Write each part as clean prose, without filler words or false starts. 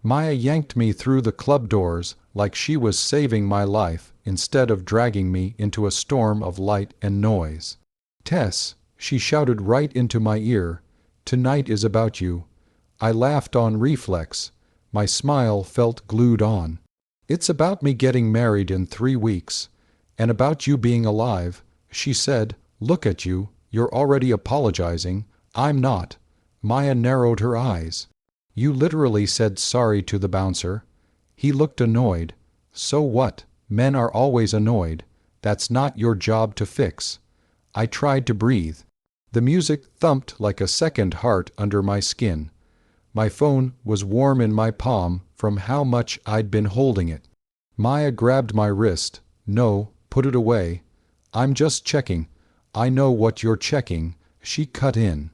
Maya yanked me through the club doors like she was saving my life instead of dragging me into a storm of light and noise. "Tess," she shouted right into my ear, "tonight is about you." I laughed on reflex. My smile felt glued on. "It's about me getting married in 3 weeks. And about you being alive," she said. "Look at you, you're already apologizing. I'm not." Maya narrowed her eyes. "You literally said sorry to the bouncer." He looked annoyed. "So what? Men are always annoyed. That's not your job to fix." I tried to breathe. The music thumped like a second heart under my skin. My phone was warm in my palm from how much I'd been holding it. Maya grabbed my wrist. "No, put it away. I'm just checking." "I know what you're checking," she cut in.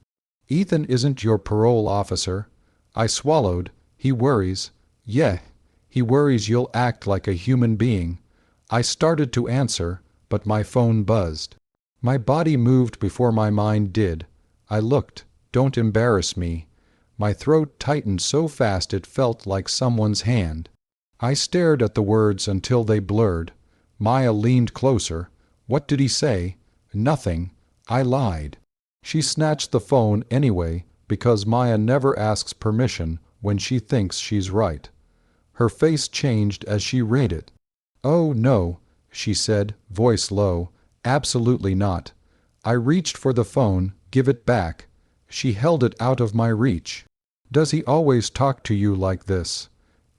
"Ethan isn't your parole officer." I swallowed. "He worries." "Yeah, he worries you'll act like a human being." I started to answer, but my phone buzzed. My body moved before my mind did. I looked. "Don't embarrass me." My throat tightened so fast it felt like someone's hand. I stared at the words until they blurred. Maya leaned closer. "What did he say?" "Nothing." I lied. She snatched the phone anyway, because Maya never asks permission when she thinks she's right. Her face changed as she read it. "Oh, no," she said, voice low. "Absolutely not." I reached for the phone. "Give it back." She held it out of my reach. "Does he always talk to you like this?"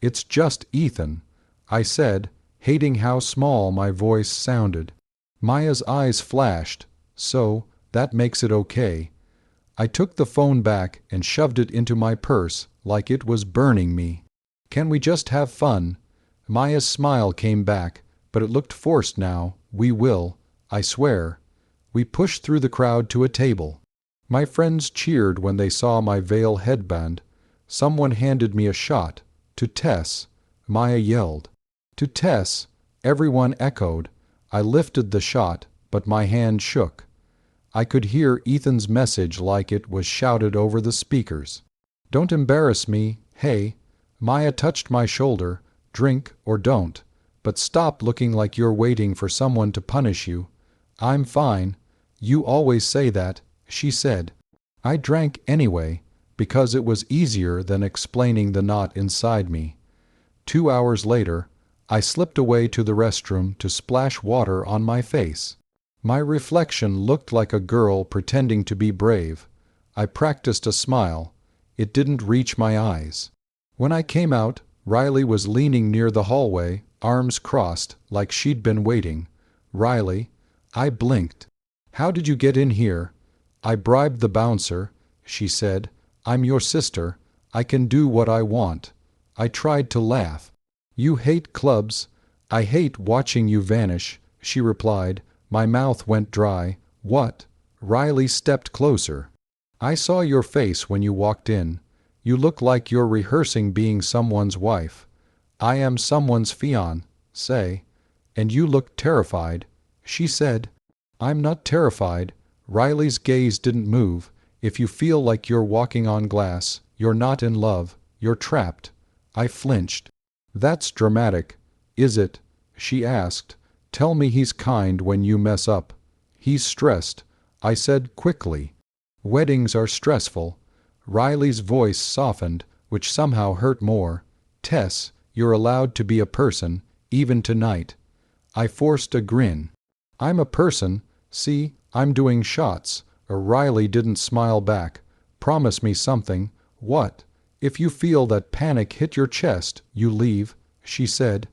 "It's just Ethan," I said, hating how small my voice sounded. Maya's eyes flashed. "So, that makes it okay." I took the phone back and shoved it into my purse like it was burning me. "Can we just have fun?" Maya's smile came back, but it looked forced now. "We will, I swear." We pushed through the crowd to a table. My friends cheered when they saw my veil headband. Someone handed me a shot. "To Tess," Maya yelled. "To Tess," everyone echoed. I lifted the shot, but my hand shook. I could hear Ethan's message like it was shouted over the speakers. "Don't embarrass me, hey." Maya touched my shoulder. "Drink or don't. But stop looking like you're waiting for someone to punish you." "I'm fine." "You always say that," she said. I drank anyway, because it was easier than explaining the knot inside me. 2 hours later, I slipped away to the restroom to splash water on my face. My reflection looked like a girl pretending to be brave. I practiced a smile. It didn't reach my eyes. When I came out, Riley was leaning near the hallway, arms crossed, like she'd been waiting. "Riley." I blinked. "How did you get in here?" "I bribed the bouncer," she said. "I'm your sister. I can do what I want." I tried to laugh. "You hate clubs." "I hate watching you vanish," she replied. My mouth went dry. "What?" Riley stepped closer. "I saw your face when you walked in. You look like you're rehearsing being someone's wife." "I am someone's fiancé." "And you look terrified," she said. "I'm not terrified." Riley's gaze didn't move. "If you feel like you're walking on glass, you're not in love, you're trapped." I flinched. "That's dramatic." "Is it?" she asked. "Tell me he's kind when you mess up." "He's stressed," I said quickly. "Weddings are stressful." Riley's voice softened, which somehow hurt more. "Tess, you're allowed to be a person, even tonight." I forced a grin. "I'm a person. See, I'm doing shots." Riley didn't smile back. "Promise me something." "What?" "If you feel that panic hit your chest, you leave," she said.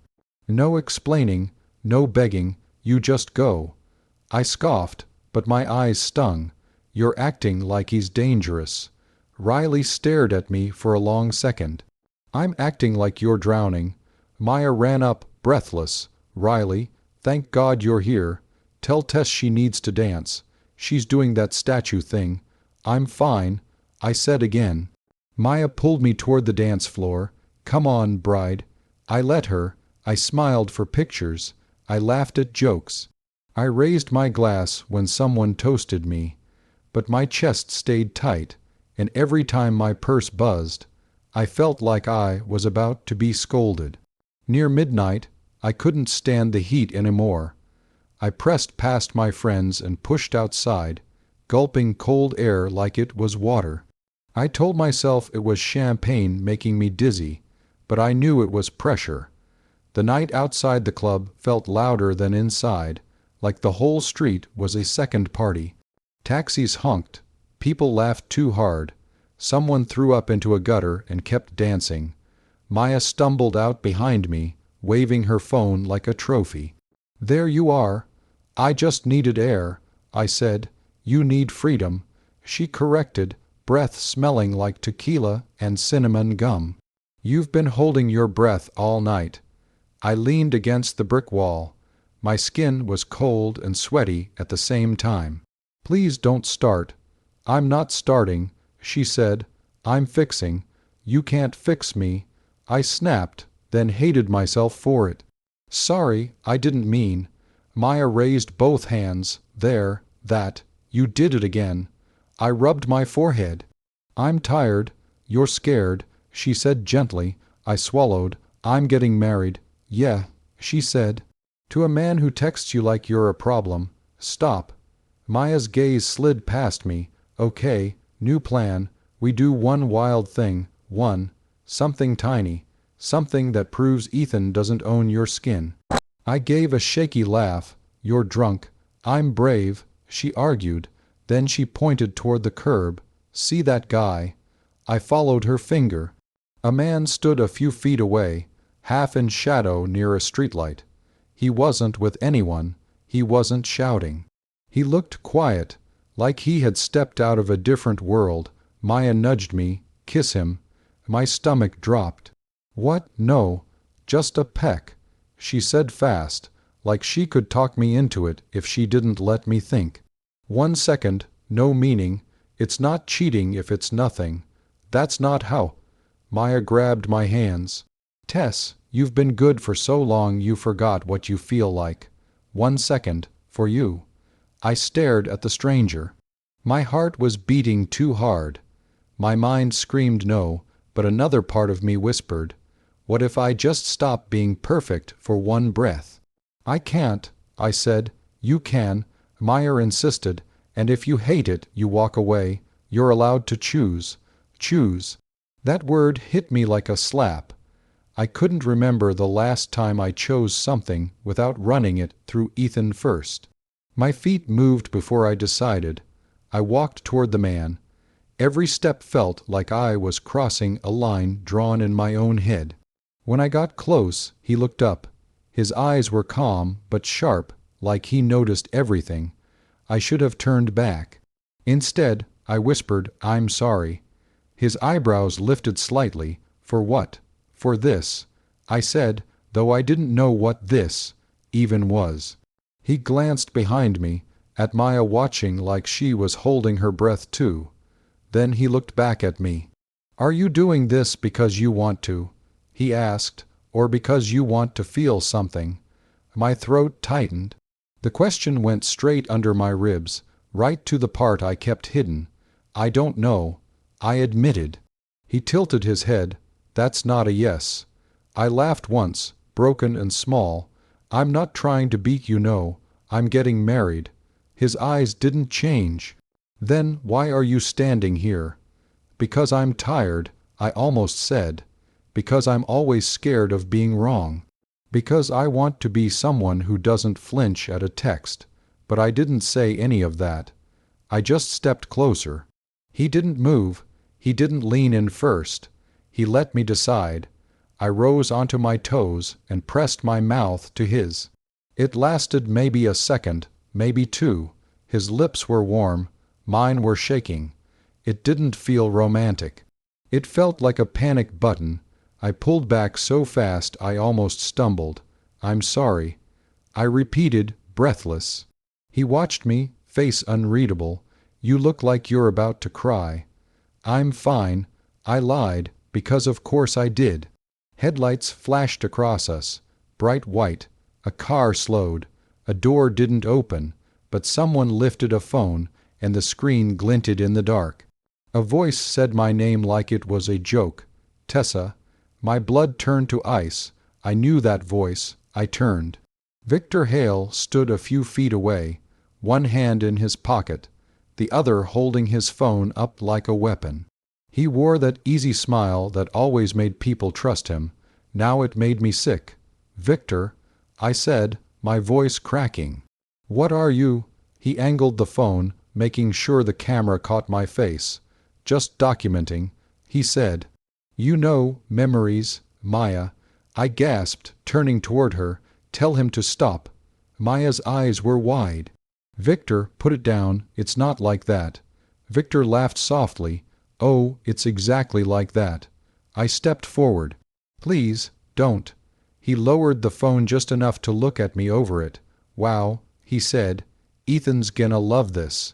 "No explaining, no begging, you just go." I scoffed, but my eyes stung. "You're acting like he's dangerous." Riley stared at me for a long second. "I'm acting like you're drowning." Maya ran up, breathless. "Riley, thank God you're here. Tell Tess she needs to dance. She's doing that statue thing." "I'm fine," I said again. Maya pulled me toward the dance floor. "Come on, bride." I let her. I smiled for pictures. I laughed at jokes. I raised my glass when someone toasted me. But my chest stayed tight, and every time my purse buzzed, I felt like I was about to be scolded. Near midnight, I couldn't stand the heat anymore. I pressed past my friends and pushed outside, gulping cold air like it was water. I told myself it was champagne making me dizzy, but I knew it was pressure. The night outside the club felt louder than inside, like the whole street was a second party. Taxis honked, people laughed too hard, someone threw up into a gutter and kept dancing. Maya stumbled out behind me, waving her phone like a trophy. "There you are." "I just needed air," I said. "You need freedom," she corrected, breath smelling like tequila and cinnamon gum. "You've been holding your breath all night." I leaned against the brick wall. My skin was cold and sweaty at the same time. "Please don't start." "I'm not starting," she said. "I'm fixing." "You can't fix me." I snapped, then hated myself for it. "Sorry, I didn't mean." Maya raised both hands. "There, that. You did it again." I rubbed my forehead. "I'm tired. You're scared," she said gently. I swallowed. "I'm getting married." "Yeah," she said. "To a man who texts you like you're a problem." "Stop." Maya's gaze slid past me. "Okay, new plan. We do one wild thing. Something tiny. Something that proves Ethan doesn't own your skin." I gave a shaky laugh. "You're drunk." "I'm brave," she argued. Then she pointed toward the curb. "See that guy?" I followed her finger. A man stood a few feet away, half in shadow near a streetlight. He wasn't with anyone. He wasn't shouting. He looked quiet, like he had stepped out of a different world. Maya nudged me. "Kiss him." My stomach dropped. "What? No. Just a peck," she said fast, like she could talk me into it if she didn't let me think. 1 second, no meaning. It's not cheating if it's nothing. That's not how. Maya grabbed my hands. "Tess, you've been good for so long you forgot what you feel like." 1 second, for you." I stared at the stranger. My heart was beating too hard. My mind screamed no, but another part of me whispered, what if I just stop being perfect for one breath? "I can't," I said. "You can," Maya insisted, "and if you hate it, you walk away. You're allowed to choose." Choose. That word hit me like a slap. I couldn't remember the last time I chose something without running it through Ethan first. My feet moved before I decided. I walked toward the man. Every step felt like I was crossing a line drawn in my own head. When I got close, he looked up. His eyes were calm but sharp, like he noticed everything. I should have turned back. Instead, I whispered, "I'm sorry." His eyebrows lifted slightly. "For what?" "For this," I said, though I didn't know what this even was. He glanced behind me, at Maya watching like she was holding her breath too. Then he looked back at me. "Are you doing this because you want to?" he asked, "or because you want to feel something?" My throat tightened. The question went straight under my ribs, right to the part I kept hidden. "I don't know," I admitted. He tilted his head. "That's not a yes." I laughed once, broken and small. "I'm not trying to beat you, no. I'm getting married." His eyes didn't change. "Then why are you standing here?" "Because I'm tired," I almost said. "Because I'm always scared of being wrong. Because I want to be someone who doesn't flinch at a text." But I didn't say any of that. I just stepped closer. He didn't move. He didn't lean in first. He let me decide. I rose onto my toes and pressed my mouth to his. It lasted maybe a second, maybe two. His lips were warm. Mine were shaking. It didn't feel romantic. It felt like a panic button. I pulled back so fast I almost stumbled. "I'm sorry." I repeated, breathless. He watched me, face unreadable. "You look like you're about to cry." "I'm fine." I lied, because of course I did. Headlights flashed across us, bright white. A car slowed. A door didn't open, but someone lifted a phone, and the screen glinted in the dark. A voice said my name like it was a joke. Tessa. My blood turned to ice. I knew that voice. I turned. Victor Hale stood a few feet away, one hand in his pocket, the other holding his phone up like a weapon. He wore that easy smile that always made people trust him. Now it made me sick. "Victor," I said, my voice cracking. "What are you?" He angled the phone, making sure the camera caught my face. "Just documenting," he said. "You know, memories, Maya." I gasped, turning toward her. "Tell him to stop." Maya's eyes were wide. "Victor, put it down. It's not like that." Victor laughed softly. "Oh, it's exactly like that." I stepped forward. "Please, don't." He lowered the phone just enough to look at me over it. "Wow," he said. "Ethan's gonna love this."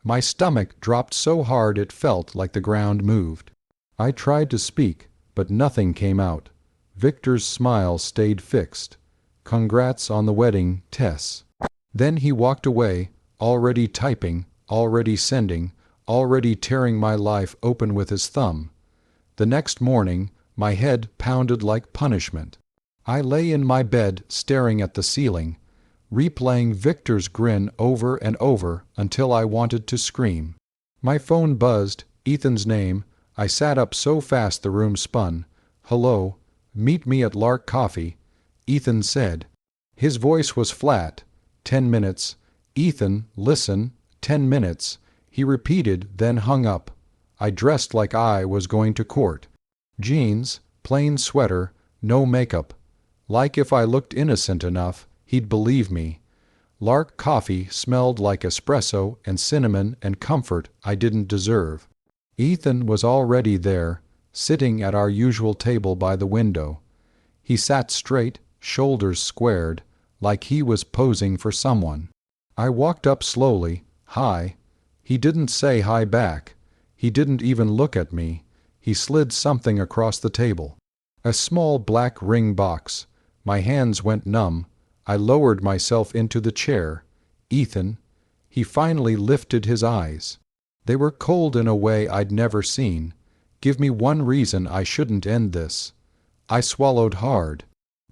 My stomach dropped so hard it felt like the ground moved. I tried to speak, but nothing came out. Victor's smile stayed fixed. "Congrats on the wedding, Tess." Then he walked away, already typing, already sending, already tearing my life open with his thumb. The next morning, my head pounded like punishment. I lay in my bed staring at the ceiling, replaying Victor's grin over and over until I wanted to scream. My phone buzzed, Ethan's name. I sat up so fast the room spun. "Hello, meet me at Lark Coffee," Ethan said. His voice was flat. 10 minutes. "Ethan, listen, 10 minutes." He repeated, then hung up. I dressed like I was going to court. Jeans, plain sweater, no makeup. Like if I looked innocent enough, he'd believe me. Lark Coffee smelled like espresso and cinnamon and comfort I didn't deserve. Ethan was already there, sitting at our usual table by the window. He sat straight, shoulders squared, like he was posing for someone. I walked up slowly. "Hi." He didn't say hi back. He didn't even look at me. He slid something across the table. A small black ring box. My hands went numb. I lowered myself into the chair. "Ethan." He finally lifted his eyes. They were cold in a way I'd never seen. "Give me one reason I shouldn't end this." I swallowed hard.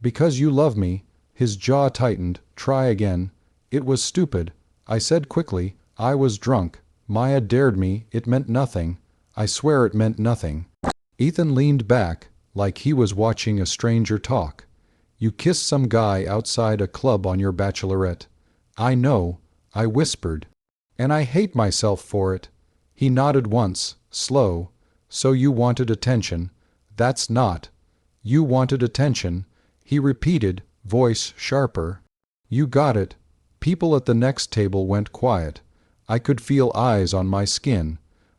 "Because you love me." His jaw tightened. "Try again." "It was stupid," I said quickly. "I was drunk. Maya dared me. It meant nothing. I swear it meant nothing." Ethan leaned back, like he was watching a stranger talk. "You kissed some guy outside a club on your bachelorette." "I know," I whispered. "And I hate myself for it." He nodded once, slow. "So you wanted attention." "That's not." "You wanted attention," he repeated, voice sharper. "You got it." People at the next table went quiet. I could feel eyes on my skin.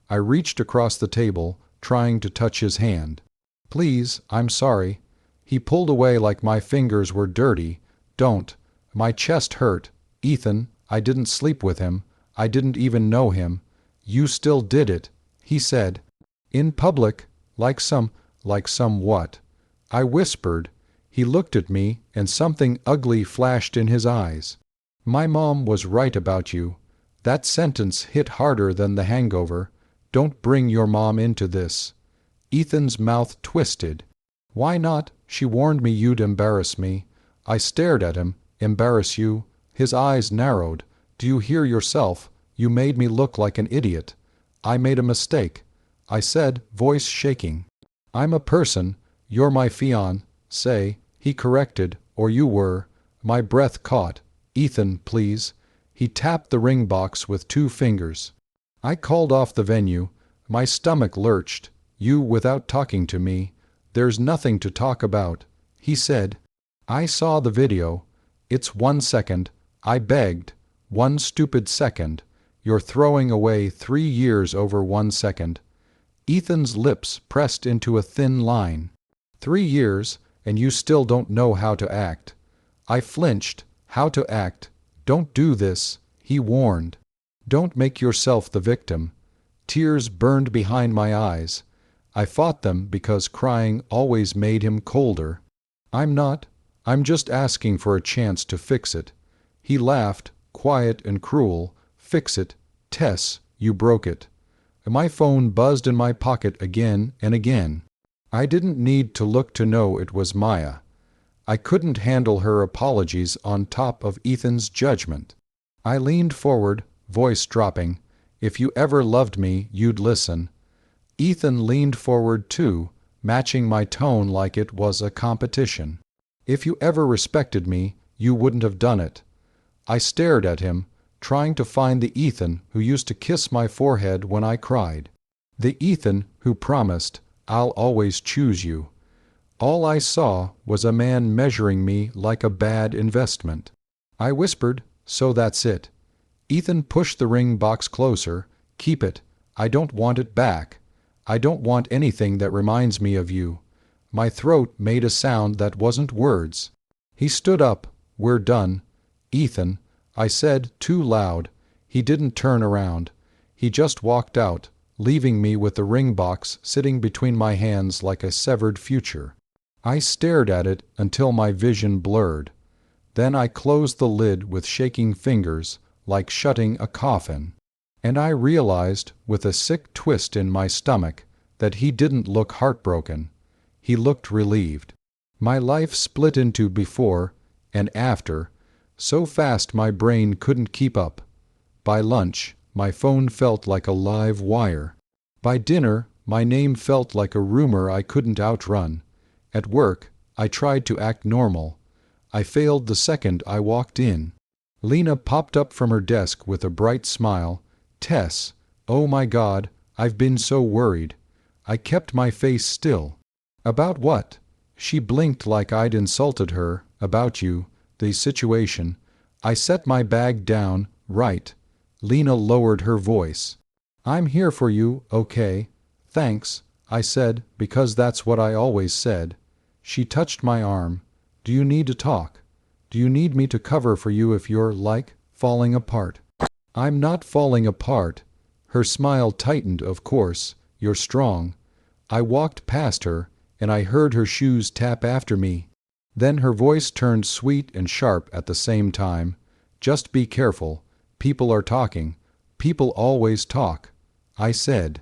I reached across the table, trying to touch his hand. "Please, I'm sorry." He pulled away like my fingers were dirty. "Don't." My chest hurt. "Ethan, I didn't sleep with him. I didn't even know him." "You still did it," he said. "In public, like some what?" I whispered. He looked at me, and something ugly flashed in his eyes. "My mom was right about you." That sentence hit harder than the hangover. "Don't bring your mom into this." Ethan's mouth twisted. "Why not? She warned me you'd embarrass me." I stared at him. "Embarrass you?" His eyes narrowed. "Do you hear yourself? You made me look like an idiot." "I made a mistake," I said, voice shaking. "I'm a person. You're my fiancé," he corrected, "or you were." My breath caught. "Ethan, please." He tapped the ring box with 2 fingers. I called off the venue. My stomach lurched. "You without talking to me." "There's nothing to talk about," he said. "I saw the video." "It's 1 second." I begged. "1 stupid second. You're throwing away 3 years over 1 second." Ethan's lips pressed into a thin line. 3 years, and you still don't know how to act." I flinched. "How to act? Don't do this," he warned. "Don't make yourself the victim." Tears burned behind my eyes. I fought them because crying always made him colder. "I'm not. I'm just asking for a chance to fix it." He laughed, quiet and cruel. "Fix it? Tess, you broke it." My phone buzzed in my pocket again and again. I didn't need to look to know it was Maya. I couldn't handle her apologies on top of Ethan's judgment. I leaned forward, voice dropping. If you ever loved me, you'd listen. Ethan leaned forward too, matching my tone like it was a competition. If you ever respected me, you wouldn't have done it. I stared at him, trying to find the Ethan who used to kiss my forehead when I cried. The Ethan who promised, "I'll always choose you." All I saw was a man measuring me like a bad investment. I whispered, "So that's it." Ethan pushed the ring box closer. "Keep it. I don't want it back. I don't want anything that reminds me of you." My throat made a sound that wasn't words. He stood up. "We're done." "Ethan," I said, too loud. He didn't turn around. He just walked out, leaving me with the ring box sitting between my hands like a severed future. I stared at it until my vision blurred. Then I closed the lid with shaking fingers, like shutting a coffin. And I realized, with a sick twist in my stomach, that he didn't look heartbroken. He looked relieved. My life split into before and after, so fast my brain couldn't keep up. By lunch, my phone felt like a live wire. By dinner, my name felt like a rumor I couldn't outrun. At work, I tried to act normal. I failed the second I walked in. Lena popped up from her desk with a bright smile. "Tess, oh my God, I've been so worried." I kept my face still. "About what?" She blinked like I'd insulted her. "About you, the situation." I set my bag down. "Right." Lena lowered her voice. "I'm here for you, okay? Thanks," I said, because that's what I always said. She touched my arm. "Do you need to talk? Do you need me to cover for you if you're, like, falling apart?" "I'm not falling apart." Her smile tightened, "Of course. You're strong." I walked past her, and I heard her shoes tap after me. Then her voice turned sweet and sharp at the same time. "Just be careful. People are talking. People always talk." I said.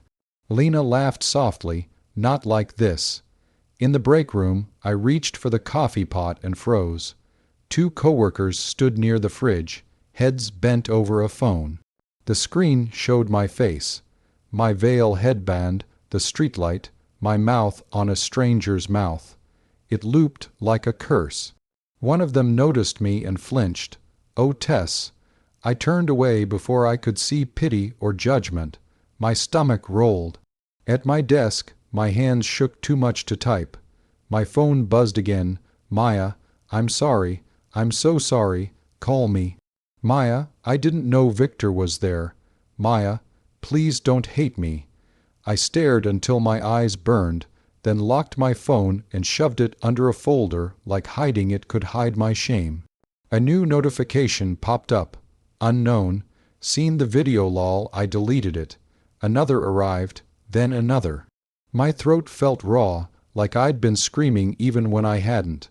Lena laughed softly. "Not like this." In the break room, I reached for the coffee pot and froze. 2 coworkers stood near the fridge, heads bent over a phone. The screen showed my face, my veil headband, the streetlight, my mouth on a stranger's mouth. It looped like a curse. One of them noticed me and flinched. "Oh, Tess." I turned away before I could see pity or judgment. My stomach rolled. At my desk, my hands shook too much to type. My phone buzzed again. "Maya, I'm sorry. I'm so sorry. Call me." "Maya, I didn't know Victor was there." "Maya, please don't hate me." I stared until my eyes burned, then locked my phone and shoved it under a folder like hiding it could hide my shame. A new notification popped up. "Unknown. Seen the video lol." I deleted it. Another arrived, then another. My throat felt raw, like I'd been screaming even when I hadn't.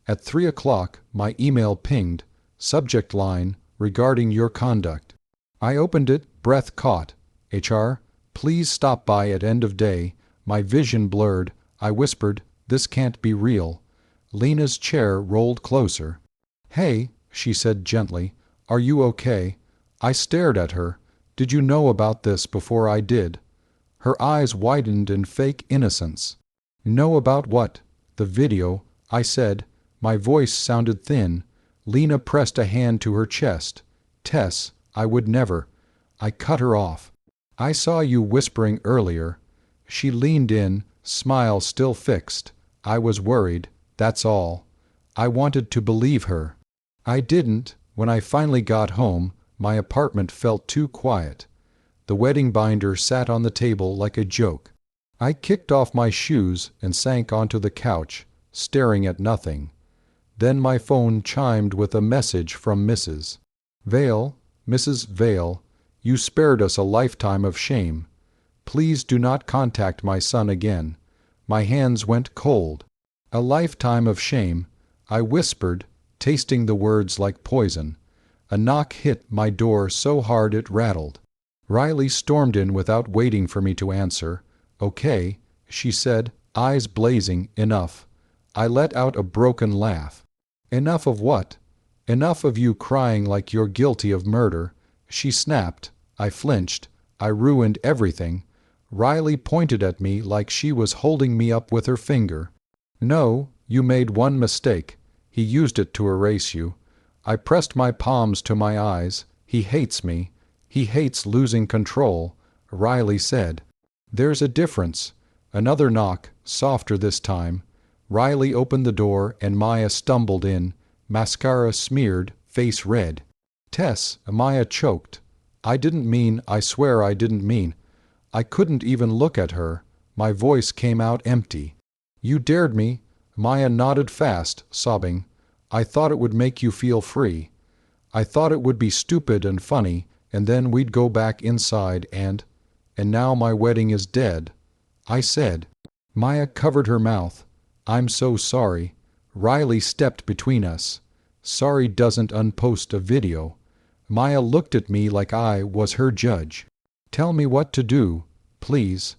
At 3 o'clock, my email pinged. Subject line, "Regarding your conduct." I opened it, breath caught. "HR, please stop by at end of day." My vision blurred. I whispered, "This can't be real." Lena's chair rolled closer. "Hey," she said gently, "are you okay?" I stared at her. "Did you know about this before I did?" Her eyes widened in fake innocence. "Know about what?" "The video," I said. My voice sounded thin. Lena pressed a hand to her chest. "Tess, I would never." I cut her off. "I saw you whispering earlier." She leaned in, smile still fixed. "I was worried, that's all." I wanted to believe her. I didn't. When I finally got home, my apartment felt too quiet. The wedding binder sat on the table like a joke. I kicked off my shoes and sank onto the couch, staring at nothing. Then my phone chimed with a message from Mrs. Vale. "Mrs. Vale, you spared us a lifetime of shame. Please do not contact my son again." My hands went cold. "A lifetime of shame," I whispered, tasting the words like poison. A knock hit my door so hard it rattled. Riley stormed in without waiting for me to answer. "Okay," she said, eyes blazing. Enough. I let out a broken laugh. Enough of what? Enough of you crying like you're guilty of murder. She snapped. I flinched. I ruined everything. Riley pointed at me like she was holding me up with her finger. No, you made one mistake. He used it to erase you. I pressed my palms to my eyes. He hates me. He hates losing control, Riley said. There's a difference. Another knock, softer this time. Riley opened the door and Maya stumbled in, mascara smeared, face red. Tess, Maya choked. I didn't mean, I swear I didn't mean. I couldn't even look at her. My voice came out empty. You dared me. Maya nodded fast, sobbing. I thought it would make you feel free. I thought it would be stupid and funny, and then we'd go back inside and now my wedding is dead. I said. Maya covered her mouth. I'm so sorry. Riley stepped between us. Sorry doesn't unpost a video. Maya looked at me like I was her judge. Tell me what to do, please.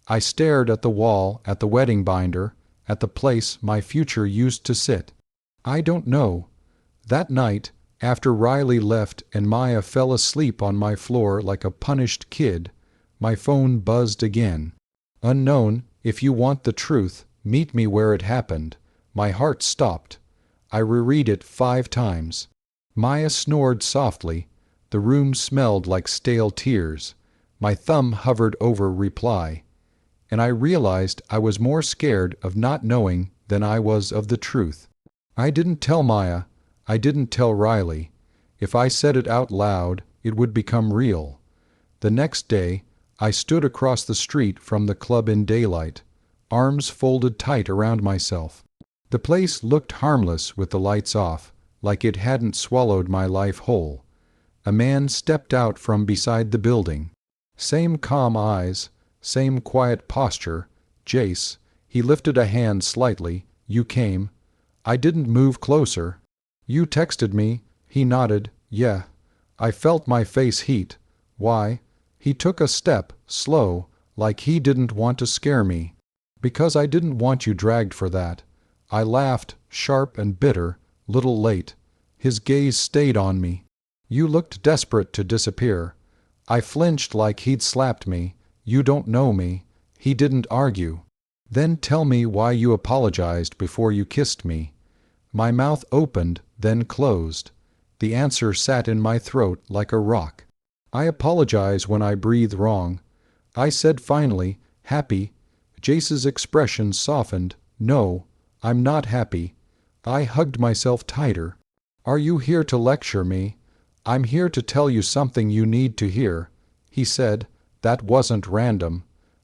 I stared at the wall, at the wedding binder, at the place my future used to sit. I don't know. That night, after Riley left and Maya fell asleep on my floor like a punished kid, my phone buzzed again. Unknown, if you want the truth, meet me where it happened. My heart stopped. I reread it 5 times. Maya snored softly. The room smelled like stale tears. My thumb hovered over reply. And I realized I was more scared of not knowing than I was of the truth. I didn't tell Maya. I didn't tell Riley. If I said it out loud, it would become real. The next day, I stood across the street from the club in daylight, arms folded tight around myself. The place looked harmless with the lights off, like it hadn't swallowed my life whole. A man stepped out from beside the building. Same calm eyes, same quiet posture. Jace. He lifted a hand slightly. You came. I didn't move closer. You texted me. He nodded. Yeah. I felt my face heat. Why? He took a step, slow, like he didn't want to scare me. Because I didn't want you dragged for that. I laughed, sharp and bitter, little late. His gaze stayed on me. You looked desperate to disappear. I flinched like he'd slapped me. You don't know me. He didn't argue. Then tell me why you apologized before you kissed me. My mouth opened, then closed. The answer sat in my throat like a rock. I apologize when I breathe wrong. I said finally, happy. Jace's expression softened. No, I'm not happy. I hugged myself tighter. Are you here to lecture me? I'm here to tell you something you need to hear. He said, that wasn't random.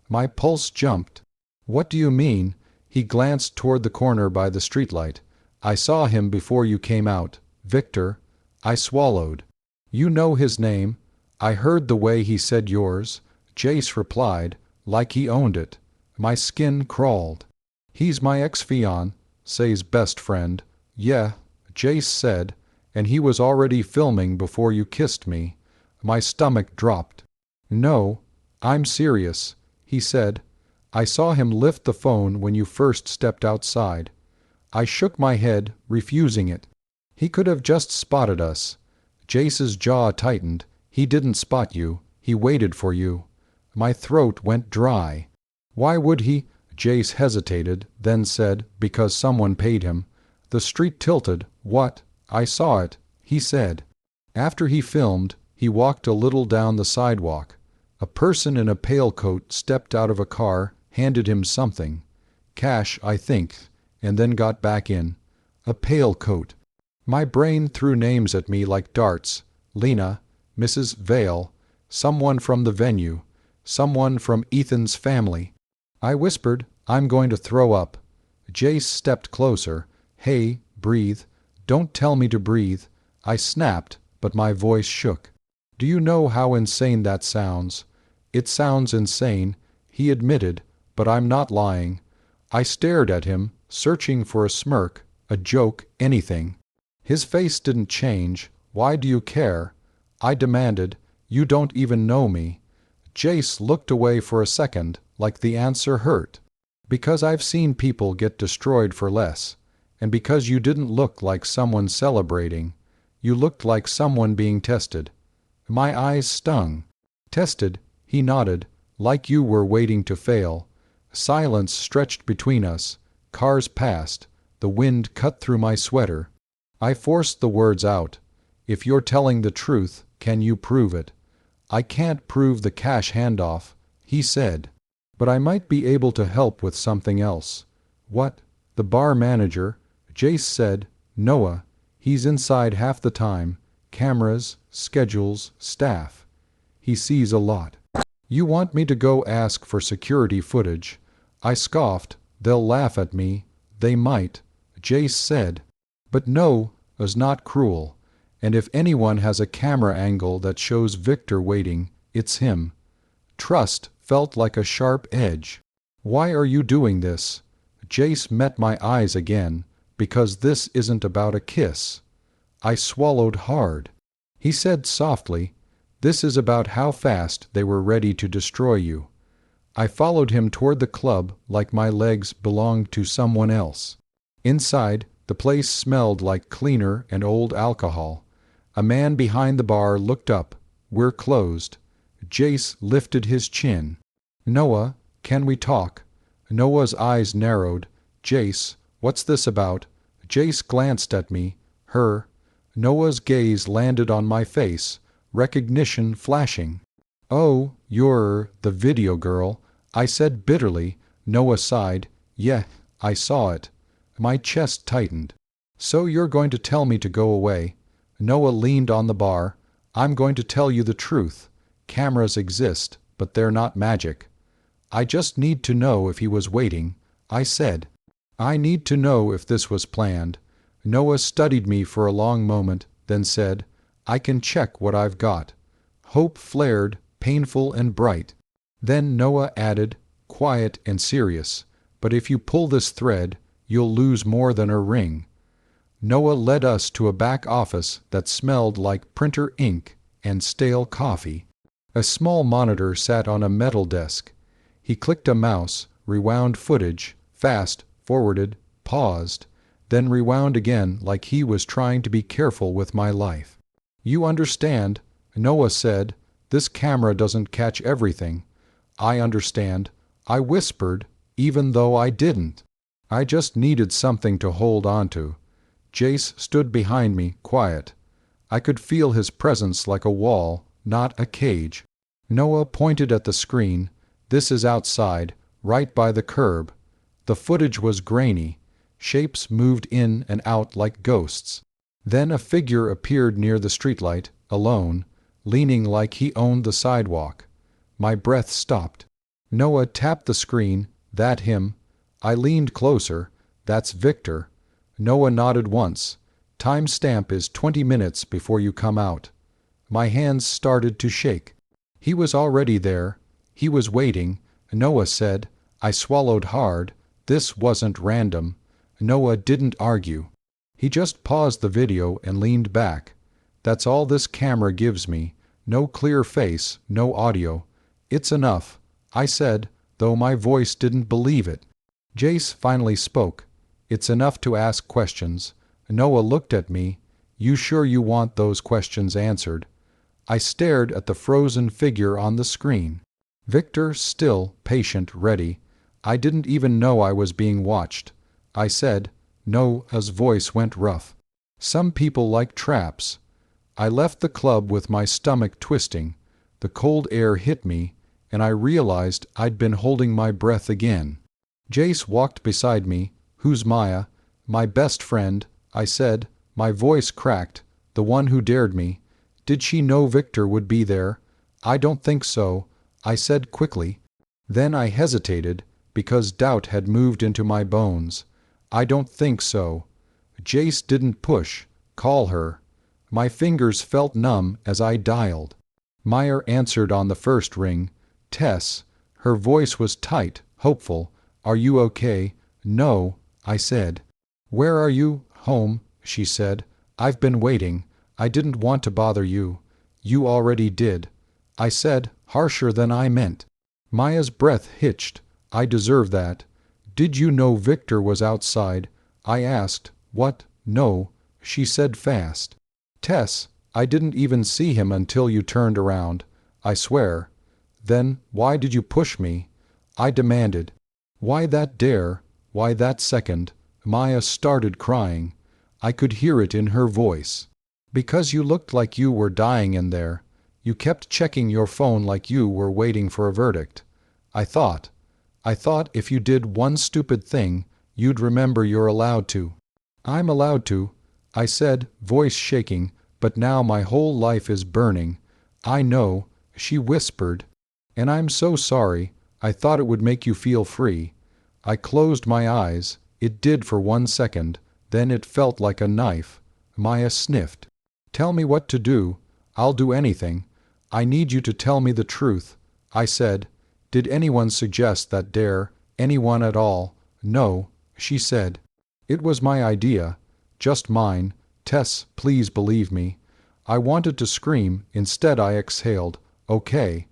My pulse jumped. What do you mean? He glanced toward the corner by the streetlight. I saw him before you came out. Victor. I swallowed. You know his name. I heard the way he said yours. Jace replied, like he owned it. My skin crawled. He's my ex-fiance's best friend. Yeah, Jace said, and he was already filming before you kissed me. My stomach dropped. No, I'm serious, he said. I saw him lift the phone when you first stepped outside. I shook my head, refusing it. He could have just spotted us. Jace's jaw tightened. He didn't spot you. He waited for you. My throat went dry. Why would he? Jace hesitated, then said, because someone paid him. The street tilted. What? I saw it, he said. After he filmed, he walked a little down the sidewalk. A person in a pale coat stepped out of a car, handed him something. Cash, I think, and then got back in. A pale coat. My brain threw names at me like darts. Lena, Mrs. Vale, someone from the venue, someone from Ethan's family. I whispered, I'm going to throw up. Jace stepped closer. Hey, breathe. Don't tell me to breathe. I snapped, but my voice shook. Do you know how insane that sounds? It sounds insane, he admitted, but I'm not lying. I stared at him, searching for a smirk, a joke, anything. His face didn't change. Why do you care? I demanded. You don't even know me. Jace looked away for a second, like the answer hurt. Because I've seen people get destroyed for less, and because you didn't look like someone celebrating, you looked like someone being tested. My eyes stung. Tested, he nodded, like you were waiting to fail. Silence stretched between us. Cars passed. The wind cut through my sweater. I forced the words out. If you're telling the truth, can you prove it? I can't prove the cash handoff, he said. But I might be able to help with something else. What? The bar manager, Jace said. Noah. He's inside half the time. Cameras, schedules, staff. He sees a lot. You want me to go ask for security footage? I scoffed. They'll laugh at me. They might. Jace said. But no, is not cruel. And if anyone has a camera angle that shows Victor waiting, it's him. Trust felt like a sharp edge. Why are you doing this? Jace met my eyes again. Because this isn't about a kiss. I swallowed hard. He said softly, this is about how fast they were ready to destroy you. I followed him toward the club like my legs belonged to someone else. Inside, the place smelled like cleaner and old alcohol. A man behind the bar looked up. We're closed. Jace lifted his chin. Noah, can we talk? Noah's eyes narrowed. Jace, what's this about? Jace glanced at me. Her. Noah's gaze landed on my face, recognition flashing. Oh, you're the video girl, I said bitterly. Noah sighed. Yeah, I saw it. My chest tightened. So you're going to tell me to go away? Noah leaned on the bar. I'm going to tell you the truth. Cameras exist, but they're not magic. I just need to know if he was waiting, I said. I need to know if this was planned. Noah studied me for a long moment, then said, I can check what I've got. Hope flared, painful and bright. Then Noah added, quiet and serious, but if you pull this thread, you'll lose more than a ring. Noah led us to a back office that smelled like printer ink and stale coffee. A small monitor sat on a metal desk. He clicked a mouse, rewound footage, fast, forwarded, paused, then rewound again like he was trying to be careful with my life. You understand, Noah said, this camera doesn't catch everything. I understand. I whispered, even though I didn't. I just needed something to hold on to. Jace stood behind me, quiet. I could feel his presence like a wall, not a cage. Noah pointed at the screen. This is outside, right by the curb. The footage was grainy. Shapes moved in and out like ghosts. Then a figure appeared near the streetlight, alone, leaning like he owned the sidewalk. My breath stopped. Noah tapped the screen. That him? I leaned closer. That's Victor. Noah nodded once. Timestamp is 20 minutes before you come out. My hands started to shake. He was already there. He was waiting. Noah said. I swallowed hard. This wasn't random. Noah didn't argue. He just paused the video and leaned back. That's all this camera gives me. No clear face, no audio. It's enough, I said, though my voice didn't believe it. Jace finally spoke. It's enough to ask questions. Noah looked at me. You sure you want those questions answered? I stared at the frozen figure on the screen. Victor, still, patient, ready. I didn't even know I was being watched. I said, Noah's voice went rough. Some people like traps. I left the club with my stomach twisting. The cold air hit me, and I realized I'd been holding my breath again. Jace walked beside me. Who's Maya? My best friend, I said. My voice cracked. The one who dared me. Did she know Victor would be there? I don't think so, I said quickly. Then I hesitated, because doubt had moved into my bones. I don't think so. Jace didn't push. Call her. My fingers felt numb as I dialed. Meyer answered on the first ring. Tess. Her voice was tight, hopeful. Are you okay? No, I said. Where are you? Home, she said. I've been waiting. I didn't want to bother you. You already did. I said, harsher than I meant. Maya's breath hitched. I deserve that. Did you know Victor was outside? I asked. What? No, she said fast. Tess, I didn't even see him until you turned around. I swear. Then, why did you push me? I demanded. Why that dare? Why that second? Maya started crying. I could hear it in her voice. Because you looked like you were dying in there. You kept checking your phone like you were waiting for a verdict. I thought if you did one stupid thing, you'd remember you're allowed to. I'm allowed to, I said, voice shaking, but now my whole life is burning. I know, she whispered. And I'm so sorry, I thought it would make you feel free. I closed my eyes, it did for 1 second, then it felt like a knife. Maya sniffed. Tell me what to do, I'll do anything. I need you to tell me the truth. I said. Did anyone suggest that dare? Anyone at all? No, she said. It was my idea. Just mine. Tess, please believe me. I wanted to scream, instead I exhaled. Okay.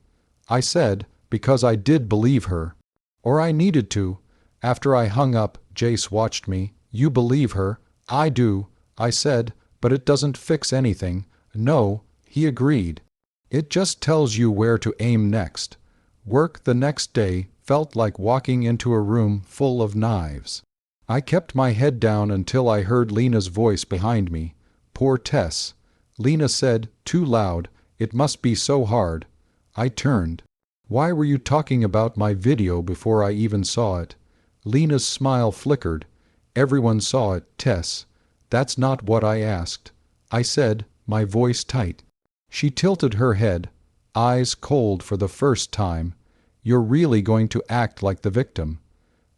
I said, because I did believe her. Or I needed to. After I hung up, Jace watched me. You believe her? I do, I said, but it doesn't fix anything. No, he agreed. It just tells you where to aim next. Work the next day felt like walking into a room full of knives. I kept my head down until I heard Lena's voice behind me. Poor Tess. Lena said, too loud, it must be so hard. I turned. Why were you talking about my video before I even saw it? Lena's smile flickered. Everyone saw it, Tess. That's not what I asked. I said, my voice tight. She tilted her head, eyes cold for the first time. You're really going to act like the victim.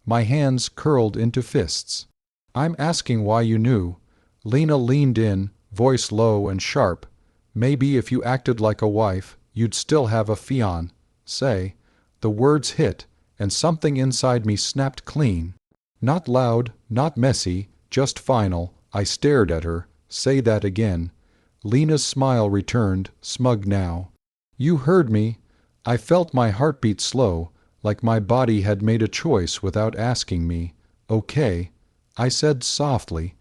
My hands curled into fists. I'm asking why you knew. Lena leaned in, voice low and sharp. Maybe if you acted like a wife, you'd still have a fiancé. The words hit, and something inside me snapped clean. Not loud, not messy, just final. I stared at her. Say that again. Lena's smile returned, smug now. You heard me. I felt my heartbeat slow, like my body had made a choice without asking me. Okay, I said softly.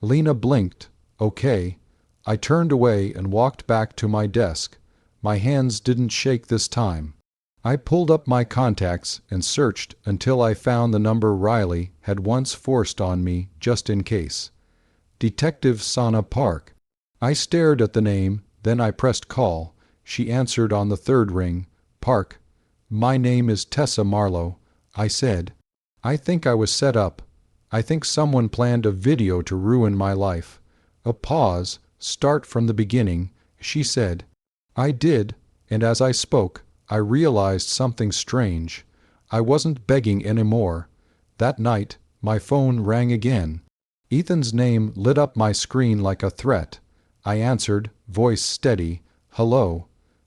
Lena blinked. Okay. I turned away and walked back to my desk. My hands didn't shake this time. I pulled up my contacts and searched until I found the number Riley had once forced on me just in case. Detective Sana Park. I stared at the name, then I pressed call. She answered on the third ring. Park. My name is Tessa Marlowe, I said. I think I was set up. I think someone planned a video to ruin my life. A pause, start from the beginning, she said. I did, and as I spoke, I realized something strange. I wasn't begging anymore. That night, my phone rang again. Ethan's name lit up my screen like a threat. I answered, voice steady, hello.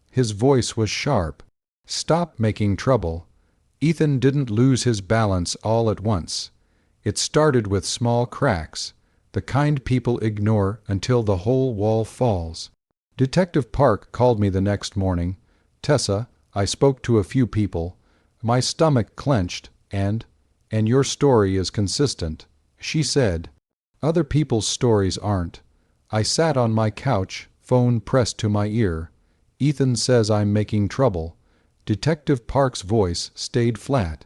His voice was sharp. Stop making trouble. Ethan didn't lose his balance all at once. It started with small cracks, the kind people ignore until the whole wall falls. Detective Park called me the next morning. Tessa, I spoke to a few people. My stomach clenched, and your story is consistent, she said. Other people's stories aren't. I sat on my couch, phone pressed to my ear. Ethan says I'm making trouble. Detective Park's voice stayed flat.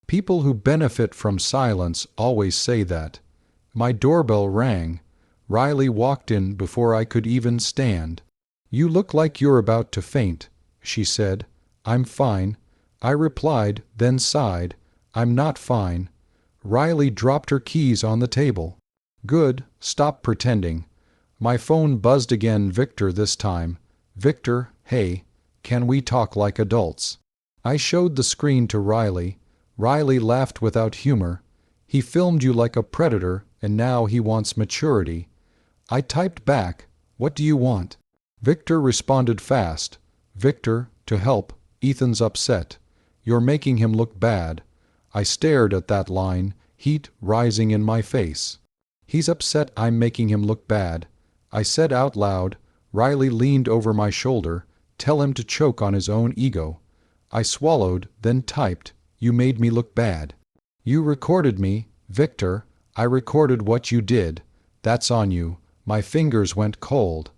People who benefit from silence always say that. My doorbell rang. Riley walked in before I could even stand. You look like you're about to faint, she said. I'm fine. I replied, then sighed. I'm not fine. Riley dropped her keys on the table. Good, stop pretending. My phone buzzed again, Victor this time. Victor, hey, can we talk like adults? I showed the screen to Riley. Riley laughed without humor. He filmed you like a predator, and now he wants maturity. I typed back, what do you want? Victor responded fast. Victor, to help, Ethan's upset. You're making him look bad. I stared at that line, heat rising in my face. He's upset I'm making him look bad. I said out loud. Riley leaned over my shoulder. Tell him to choke on his own ego. I swallowed, then typed, you made me look bad. You recorded me, Victor. I recorded what you did. That's on you. My fingers went cold.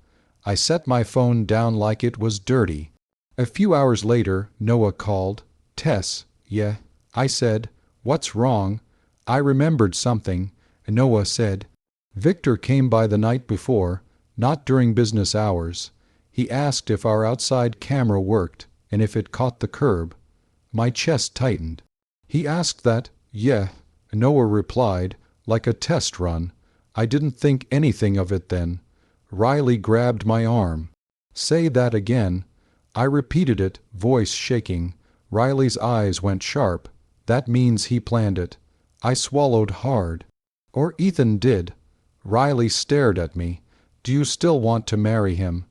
I set my phone down like it was dirty. A few hours later, Noah called. Tess, yeah. I said, what's wrong? I remembered something. Noah said, Victor came by the night before, not during business hours. He asked if our outside camera worked and if it caught the curb. My chest tightened. He asked that, yeah, Noah replied, like a test run. I didn't think anything of it then. Riley grabbed my arm. Say that again. I repeated it, voice shaking. Riley's eyes went sharp. That means he planned it. I swallowed hard. Or Ethan did. Riley stared at me. Do you still want to marry him?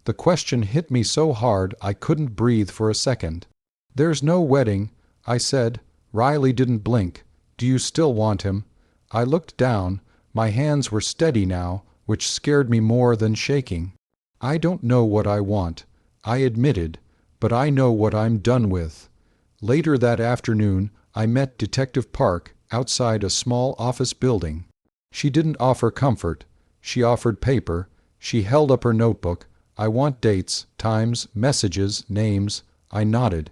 The question hit me so hard I couldn't breathe for a second. There's no wedding, I said. Riley didn't blink. Do you still want him? I looked down. My hands were steady now, which scared me more than shaking. I don't know what I want, I admitted, but I know what I'm done with. Later that afternoon, I met Detective Park outside a small office building. She didn't offer comfort. She offered paper. She held up her notebook. I want dates, times, messages, names. I nodded.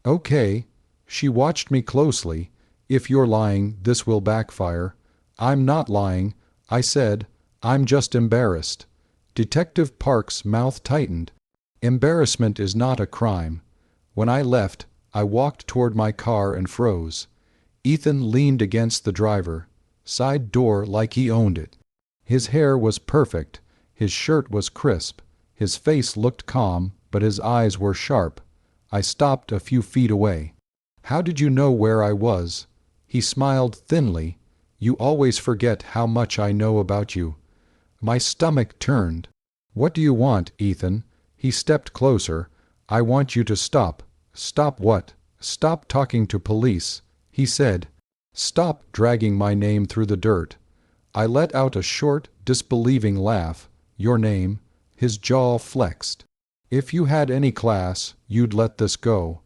Okay. She watched me closely. If you're lying, this will backfire. I'm not lying. I said, I'm just embarrassed. Detective Park's mouth tightened. Embarrassment is not a crime. When I left, I walked toward my car and froze. Ethan leaned against the driver, side door like he owned it. His hair was perfect. His shirt was crisp. His face looked calm, but his eyes were sharp. I stopped a few feet away. How did you know where I was? He smiled thinly. You always forget how much I know about you. My stomach turned. What do you want, Ethan? He stepped closer. I want you to stop. Stop what? Stop talking to police. He said, stop dragging my name through the dirt. I let out a short, disbelieving laugh. Your name? His jaw flexed. If you had any class, you'd let this go.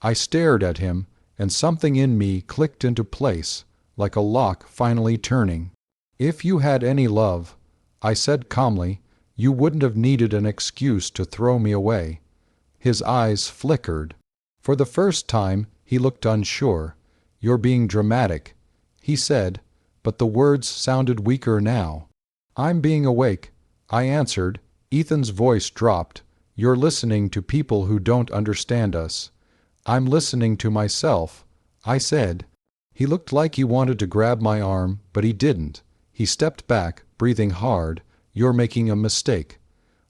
I stared at him, and something in me clicked into place, like a lock finally turning. If you had any love, I said calmly, you wouldn't have needed an excuse to throw me away. His eyes flickered. For the first time, he looked unsure. You're being dramatic, he said, but the words sounded weaker now. I'm being awake, I answered. Ethan's voice dropped. You're listening to people who don't understand us. I'm listening to myself, I said. He looked like he wanted to grab my arm, but he didn't. He stepped back, breathing hard. You're making a mistake.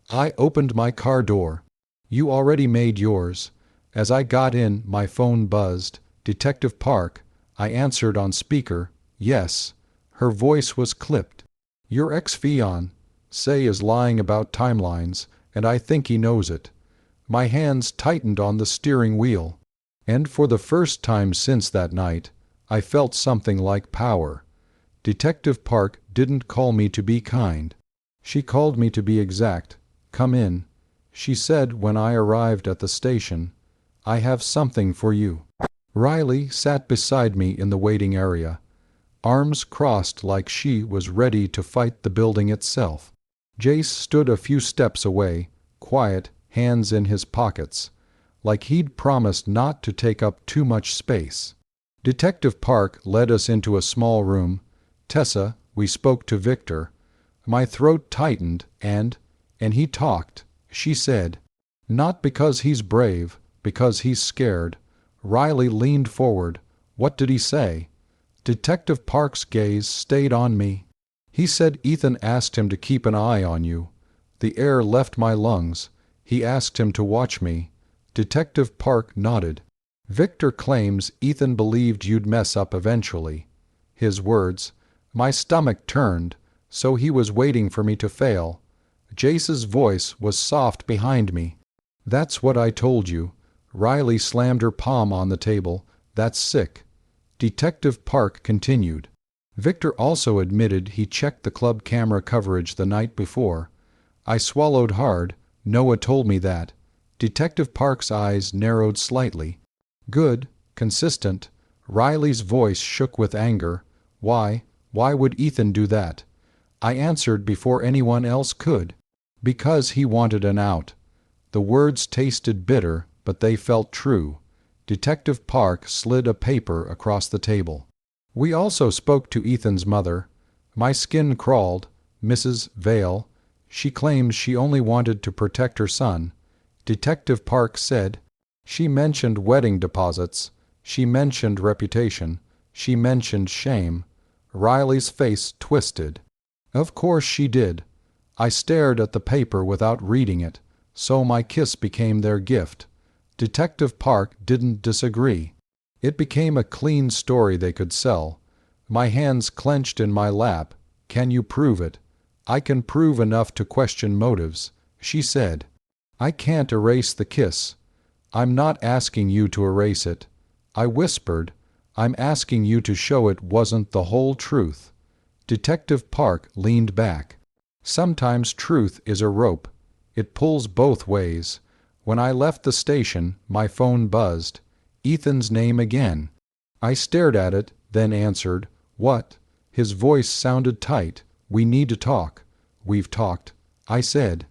I opened my car door. You already made yours. As I got in, my phone buzzed. Detective Park. I answered on speaker. Yes. Her voice was clipped. Your ex-fiancé, say, is lying about timelines, and I think he knows it. My hands tightened on the steering wheel. And for the first time since that night, I felt something like power. Detective Park didn't call me to be kind. She called me to be exact. Come in. She said when I arrived at the station, I have something for you. Riley sat beside me in the waiting area, arms crossed like she was ready to fight the building itself. Jace stood a few steps away, quiet, hands in his pockets, like he'd promised not to take up too much space. Detective Park led us into a small room. Tessa, we spoke to Victor. My throat tightened and he talked. She said, not because he's brave, because he's scared. Riley leaned forward. What did he say? Detective Park's gaze stayed on me. He said Ethan asked him to keep an eye on you. The air left my lungs. He asked him to watch me. Detective Park nodded. Victor claims Ethan believed you'd mess up eventually. His words. My stomach turned, so he was waiting for me to fail. Jace's voice was soft behind me. That's what I told you. Riley slammed her palm on the table. That's sick. Detective Park continued. Victor also admitted he checked the club camera coverage the night before. I swallowed hard. Noah told me that. Detective Park's eyes narrowed slightly. Good, consistent. Riley's voice shook with anger. Why would Ethan do that? I answered before anyone else could. Because he wanted an out. The words tasted bitter, but they felt true. Detective Park slid a paper across the table. We also spoke to Ethan's mother. My skin crawled. Mrs. Vale. She claims she only wanted to protect her son. Detective Park said. She mentioned wedding deposits. She mentioned reputation. She mentioned shame. Riley's face twisted. Of course she did. I stared at the paper without reading it, so my kiss became their gift. Detective Park didn't disagree. It became a clean story they could sell. My hands clenched in my lap. Can you prove it? I can prove enough to question motives, she said. I can't erase the kiss. I'm not asking you to erase it. I whispered. I'm asking you to show it wasn't the whole truth. Detective Park leaned back. Sometimes truth is a rope. It pulls both ways. When I left the station, my phone buzzed. Ethan's name again. I stared at it, then answered. What? His voice sounded tight. We need to talk. We've talked, I said.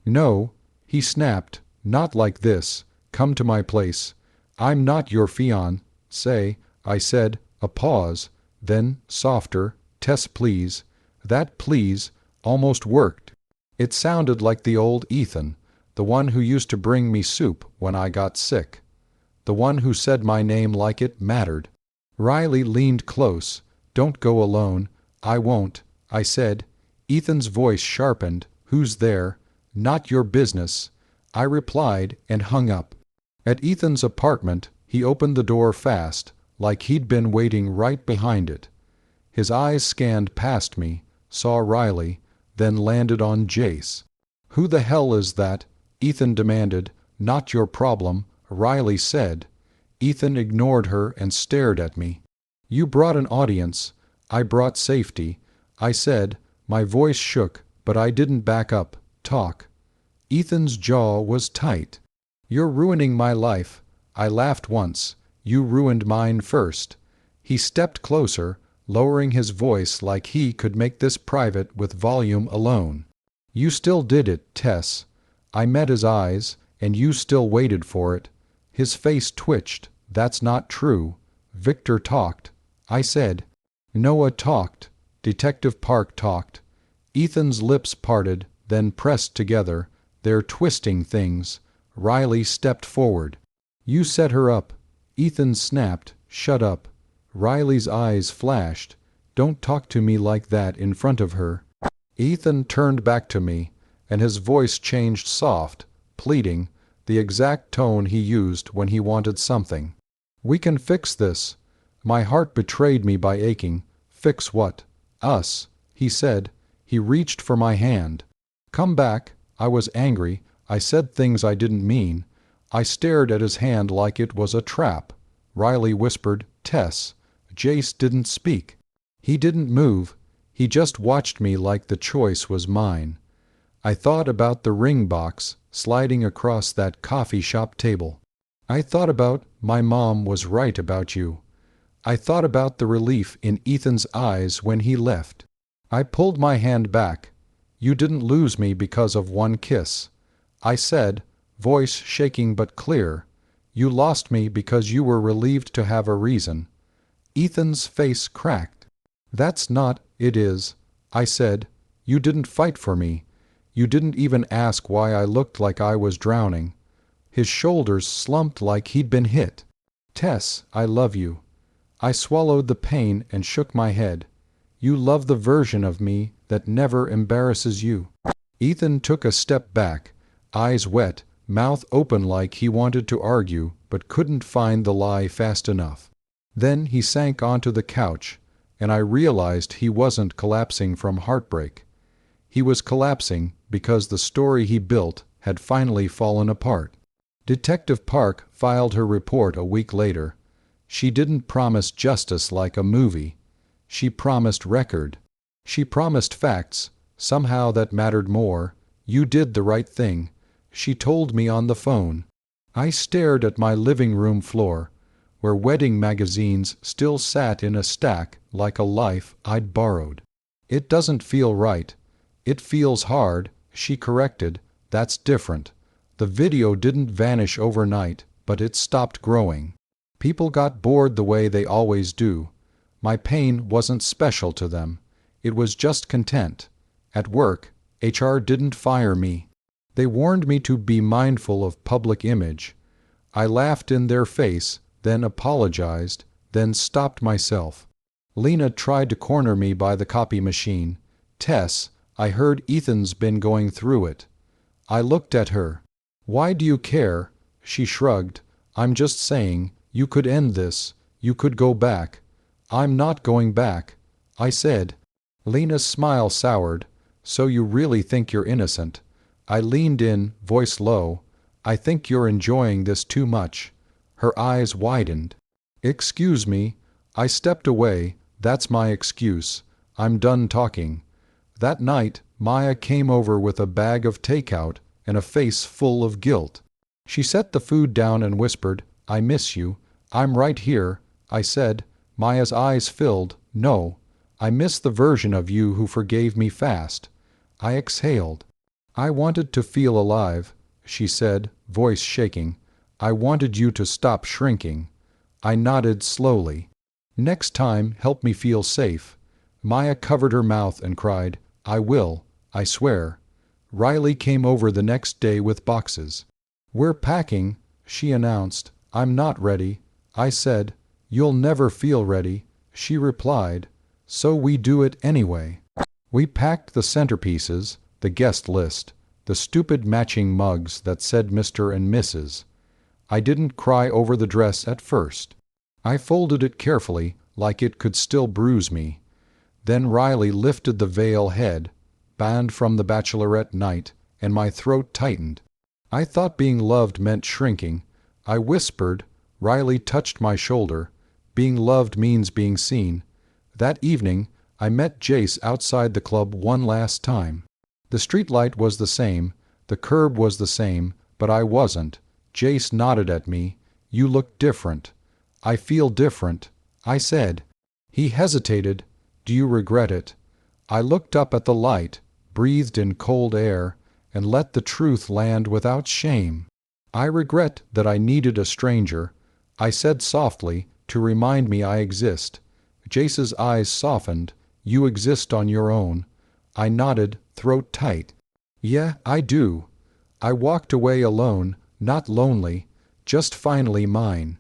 No, he snapped. Not like this. Come to my place. I'm not your fiancé, I said. A pause. Then, softer. Tess, please. That please almost worked. It sounded like the old Ethan, the one who used to bring me soup when I got sick. The one who said my name like it mattered. Riley leaned close. Don't go alone. I won't, I said. Ethan's voice sharpened. Who's there? Not your business, I replied and hung up. At Ethan's apartment, he opened the door fast, like he'd been waiting right behind it. His eyes scanned past me, saw Riley, then landed on Jace. Who the hell is that? Ethan demanded. Not your problem, Riley said. Ethan ignored her and stared at me. You brought an audience. I brought safety, I said. My voice shook, but I didn't back up. Talk. Ethan's jaw was tight. You're ruining my life. I laughed once. You ruined mine first. He stepped closer, lowering his voice like he could make this private with volume alone. You still did it, Tess. I met his eyes, and you still waited for it. His face twitched. That's not true. Victor talked, I said. Noah talked. Detective Park talked. Ethan's lips parted, then pressed together. They're twisting things. Riley stepped forward. You set her up. Ethan snapped. Shut up. Riley's eyes flashed. Don't talk to me like that in front of her. Ethan turned back to me, and his voice changed soft, pleading, the exact tone he used when he wanted something. We can fix this. My heart betrayed me by aching. Fix what? Us, he said. He reached for my hand. Come back. I was angry. I said things I didn't mean. I stared at his hand like it was a trap. Riley whispered, Tess. Jace didn't speak. He didn't move. He just watched me like the choice was mine. I thought about the ring box sliding across that coffee shop table. I thought about my mom was right about you. I thought about the relief in Ethan's eyes when he left. I pulled my hand back. You didn't lose me because of one kiss. I said, voice shaking but clear. You lost me because you were relieved to have a reason. Ethan's face cracked. That's not, it is, I said. You didn't fight for me. You didn't even ask why I looked like I was drowning. His shoulders slumped like he'd been hit. Tess, I love you. I swallowed the pain and shook my head. You love the version of me that never embarrasses you. Ethan took a step back, eyes wet, mouth open like he wanted to argue but couldn't find the lie fast enough. Then he sank onto the couch, and I realized he wasn't collapsing from heartbreak. He was collapsing because the story he built had finally fallen apart. Detective Park filed her report a week later. She didn't promise justice like a movie. She promised record. She promised facts. Somehow that mattered more. You did the right thing, she told me on the phone. I stared at my living room floor. where wedding magazines still sat in a stack like a life I'd borrowed. "It doesn't feel right. It feels hard," she corrected. "That's different. The video didn't vanish overnight, but it stopped growing. People got bored the way they always do. My pain wasn't special to them. It was just content. At work, HR didn't fire me. They warned me to be mindful of public image. I laughed in their face, then apologized, then stopped myself. Lena tried to corner me by the copy machine. Tess, I heard Ethan's been going through it." I looked at her. "Why do you care?" She shrugged. "I'm just saying, you could end this. You could go back." "I'm not going back," I said. Lena's smile soured. "So you really think you're innocent?" I leaned in, voice low. "I think you're enjoying this too much." Her eyes widened. "Excuse me." I stepped away. "That's my excuse. I'm done talking." That night, Maya came over with a bag of takeout and a face full of guilt. She set the food down and whispered, "I miss you." "I'm right here," I said. Maya's eyes filled. "No, I miss the version of you who forgave me fast." I exhaled. "I wanted to feel alive," she said, voice shaking. "I wanted you to stop shrinking." I nodded slowly. "Next time, help me feel safe." Maya covered her mouth and cried, "I will, I swear." Riley came over the next day with boxes. "We're packing," she announced. "I'm not ready," I said. "You'll never feel ready," she replied. "So we do it anyway." We packed the centerpieces, the guest list, the stupid matching mugs that said Mr. and Mrs. I didn't cry over the dress at first. I folded it carefully, like it could still bruise me. Then Riley lifted the veil head, banned from the bachelorette night, and my throat tightened. I thought being loved meant shrinking. I whispered. Riley touched my shoulder. Being loved means being seen. That evening, I met Jace outside the club one last time. The streetlight was the same, the curb was the same, but I wasn't. Jace nodded at me. "You look different." "I feel different," I said. He hesitated. "Do you regret it?" I looked up at the light, breathed in cold air, and let the truth land without shame. "I regret that I needed a stranger," I said softly, "to remind me I exist." Jace's eyes softened. "You exist on your own." I nodded, throat tight. "Yeah, I do." I walked away alone, not lonely, just finally mine.